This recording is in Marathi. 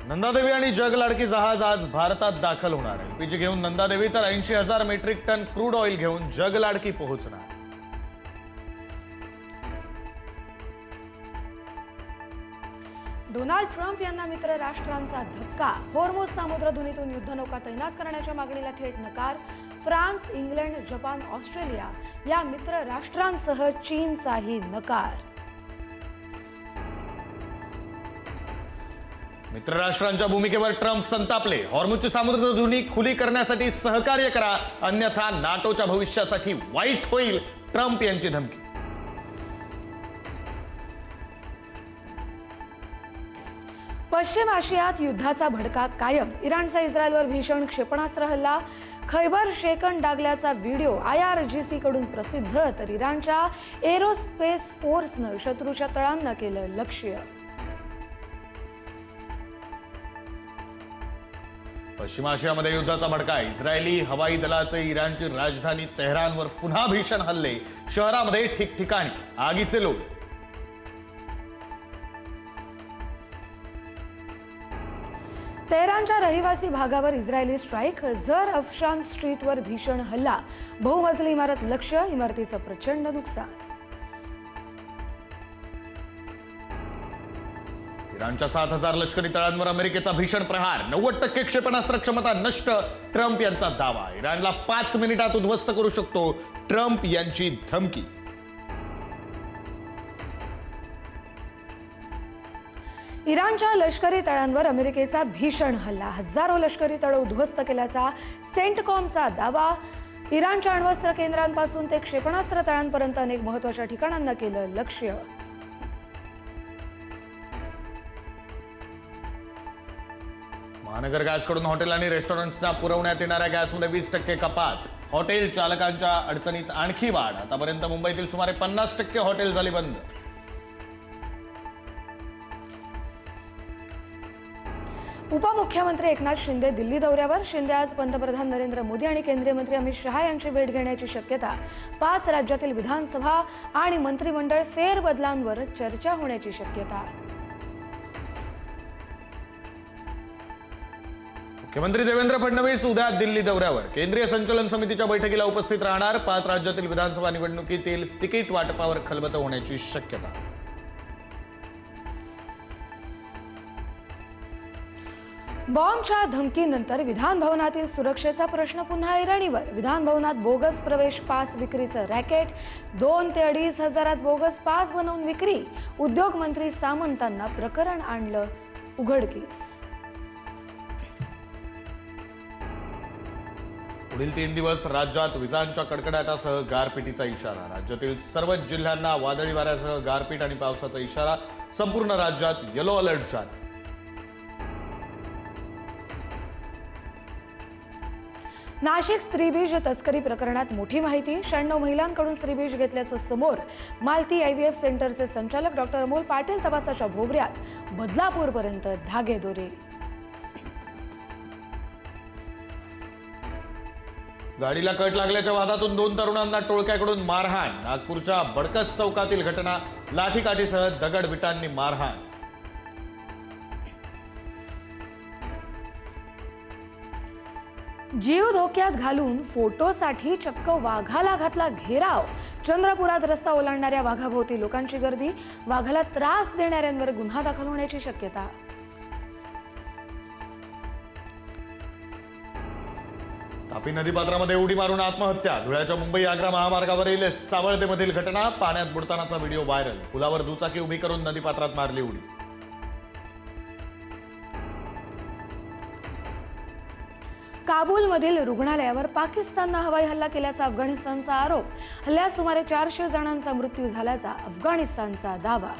नंदादेवी आणि जगलाडकी जहाज आज भारतात दाखल होणार. एलपीजी घेऊन नंदादेवी तर 80,000 मेट्रिक टन क्रूड ऑइल घेऊन जगलाडकी पोहोचणार. डोनाल्ड ट्रम्प यांना मित्र राष्ट्रांचा धक्का. होर्मुझ सामुद्रधुनीतून युद्धनौका तैनात करण्याच्या मागणीला थेट नकार. फ्रान्स, इंग्लंड, जपान, ऑस्ट्रेलिया या मित्र राष्ट्रांसह चीनचाही नकार. मित्र राष्ट्रांच्या भूमिकेवर ट्रम्प संतापले. हॉर्मुझची सामुद्रधुनी खुली करण्यासाठी सहकार्य करा, अन्यथा नाटोच्या भविष्यासाठी वाईट होईल, ट्रम्प यांची धमकी. पश्चिम आशियात युद्धाचा भडका कायम. इराणचा इस्रायलवर भीषण क्षेपणास्त्र हल्ला. खैबर शेकन डागल्याचा व्हिडिओ IRGC कडून प्रसिद्ध. तर इराणच्या एरोस्पेस फोर्सनं शत्रूच्या तळांना केलं लक्ष्य. पश्चिम आशियामध्ये युद्धाचा भडका. इस्रायली हवाई दलाचे इराणची राजधानी तेहरानवर पुन्हा भीषण हल्ले. शहरामध्ये ठिकठिकाणी आगीचे लोट. तेहरानच्या रहिवासी भागावर इस्रायली स्ट्राईक. झर अफशान स्ट्रीटवर भीषण हल्ला. बहुमजली इमारत लक्ष्य. इमारतीचं प्रचंड नुकसान. इराणच्या 7,000 लष्करी तळांवर अमेरिकेचा भीषण प्रहार. 90% क्षेपणास्त्र क्षमता नष्ट, ट्रम्प यांचा दावा. इराणला 5 मिनिटात उद्ध्वस्त करू शकतो, ट्रम्प यांची धमकी. इराणच्या लष्करी तळांवर अमेरिकेचा भीषण हल्ला. हजारो लष्करी तळ उद्ध्वस्त केल्याचा सेंटकॉमचा दावा. इराणच्या अण्वस्त्र केंद्रांपासून ते क्षेपणास्त्र तळांपर्यंत अनेक महत्त्वाच्या ठिकाणांना केलं लक्ष्य. महानगर गॅसकडून हॉटेल आणि रेस्टॉरंट्सना पुरवण्यात येणाऱ्या गॅसमध्ये 20% कपात. हॉटेल चालकांच्या अडचणीत आणखी वाढ. आतापर्यंत मुंबईतील सुमारे 50% हॉटेल झाली बंद. उपमुख्यमंत्री एकनाथ शिंदे दिल्ली दौऱ्यावर. शिंदे आज पंतप्रधान नरेंद्र मोदी आणि केंद्रीय मंत्री अमित शहा यांची भेट घेण्याची शक्यता. 5 राज्यातील विधानसभा आणि मंत्रिमंडळ फेरबदलांवर चर्चा होण्याची शक्यता. मुख्यमंत्री देवेंद्र फडणवीस उद्या दिल्ली दौऱ्यावर. केंद्रीय संचलन समितीच्या बैठकीला उपस्थित राहणार. 5 राज्यातील विधानसभा निवडणुकीतील तिकीट वाटपावर खलबतं होण्याची शक्यता. बॉम्बच्या धमकीनंतर विधान भवनातील सुरक्षेचा प्रश्न पुन्हा ऐरणीवर. विधान भवनात बोगस प्रवेश पास विक्रीचं रॅकेट. 2 ते 2.5 हजारात बोगस पास बनवून विक्री. उद्योग मंत्री सामंतांना प्रकरण आणलं उघडकीस. पुढील 3 दिवस राज्यात विजांच्या कडकडाटासह गारपिटीचा इशारा. राज्यातील सर्वच जिल्ह्यांना वादळी वाऱ्यासह गारपीट आणि पावसाचा इशारा. संपूर्ण राज्यात येलो अलर्ट जारी. नाशिक स्त्रीबीज तस्करी प्रकरणात मोठी माहिती. 96 महिलांकडून स्त्रीबीज घेतल्याचं समोर. मालती IVF सेंटरचे संचालक डॉक्टर अमोल पाटील तपासाच्या भोवऱ्यात. बदलापूरपर्यंत धागेदोरे. गाडीला कट लागल्याच्या वादातून 2 तरुणांना टोळक्याकडून मारहाण. नागपूरच्या बडकस चौकातील घटना. लाठीकाठीसह दगडविटांनी मारहाण. जीव धोक्यात घालून फोटोसाठी चक्क वाघाला घातला घेराव. चंद्रपुरात रस्ता ओलांडणाऱ्या वाघाभोवती लोकांची गर्दी. वाघाला त्रास देणाऱ्यांवर गुन्हा दाखल होण्याची शक्यता. तापी नदीपात्रामध्ये उडी मारून आत्महत्या. धुळ्याच्या मुंबई आग्रा महामार्गावरील सावळतेमधील घटना. पाण्यात बुडतानाचा व्हिडिओ व्हायरल. पुलावर दुचाकी उभी करून नदीपात्रात मारली उडी. काबूलमधील रुग्णालयावर पाकिस्ताननं हवाई हल्ला केल्याचा अफगाणिस्तानचा आरोप. हल्ल्यात सुमारे 400 जणांचा मृत्यू झाल्याचा अफगाणिस्तानचा दावा.